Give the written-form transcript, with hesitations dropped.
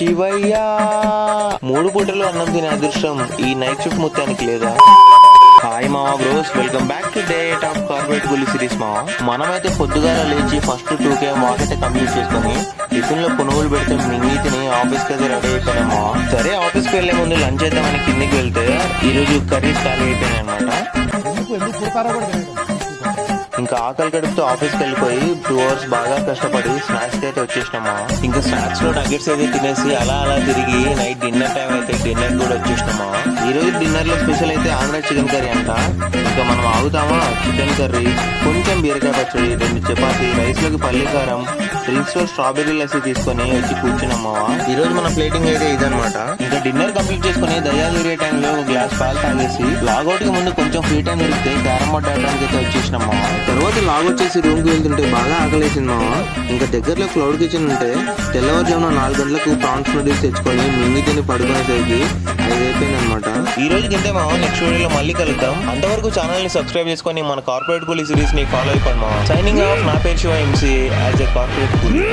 శివయ్య. 3 పూటలు అన్నం తినే అదృష్టం ఈ నైట్ షిఫ్ట్ మొత్తానికి లేదా? హాయ్ మావా bros, welcome back to date of corporate గులి సిరీస్ మావా. మనమైతే పొద్దుగాల లేచి ఫస్ట్ 2 km వాక్ అయితే కంప్లీట్ చేసుకుని టిఫిన్ లో పునుగులు పెడితే మింగి తిని ఆఫీస్కి అయితే రెడీ అయిపోయినాం మావా. సరే ఆఫీస్కి వెళ్లే ముందు లంచ్ చేద్దామని కిందికి వెళ్తే ఈ రోజు కర్రీస్ ఖాళీ అయిపోయినాయి అనమాట. ఇంకా ఆకలి కడుపుతూ ఆఫీస్కి వెళ్ళిపోయి 2 hours బాగా కష్టపడి స్నాక్స్ అయితే వచ్చేసినామా. ఇంకా స్నాక్స్ లో నగెట్స్ అయితే తినేసి అలా తిరిగి నైట్ డిన్నర్ టైం అయితే డిన్నర్ కూడా వచ్చేసినామా. ఈ రోజు డిన్నర్ లో స్పెషల్ అయితే ఆంధ్ర చికెన్ కర్రీ అంట. ఇంకా మనం ఆగుతామా, చికెన్ కర్రీ, కొంచెం బీరకాయ పచ్చడి, 2 చపాతీ, రైస్ లోకి పల్లి కారం, డ్రింక్స్ లో స్ట్రాబెర్రీ లస్సీ తీసుకొని వచ్చి కూర్చున్నామా. ఈ రోజు మన ప్లేటింగ్ అయితే ఇదనమాట. ఇంకా డిన్నర్ కంప్లీట్ చేసుకుని దయ్యాలు తిరిగే టైంలో ఒక గ్లాస్ పాలు తాగేసి లాగౌట్ కి ముందు కొంచెం ఫ్రీ టైం దొరికితే క్యారమ్ బోర్డ్ ఆడడానికి అయితే వచ్చేసినామా. తర్వాత లాగ్ వచ్చేసి రూమ్ కి వెళ్తుంటే బాగా ఆకలేసింది మావా. ఇంకా దగ్గరలో క్లౌడ్ కిచెన్ ఉంటే తెల్లవారుజామున 4 గంటలకు ప్రాన్స్ నూడిల్స్ తెచ్చుకొని మింగి తిని పడుకునేసరికి 5 అయిపోయింది అనమాట. ఈ రోజుకి ఇంతే మావా, నెక్స్ట్ వీడియోలో మళ్ళీ కలుద్దాం. అంతవరకు ఛానల్ ని సబ్స్క్రైబ్ చేసుకొని మన కార్పొరేట్ కూలీ సిరీస్ ని ఫాలో అయిపోండి మావా. సైనింగ్ ఆఫ్, నా పేరు Shiva MC as a corporate కూలీ.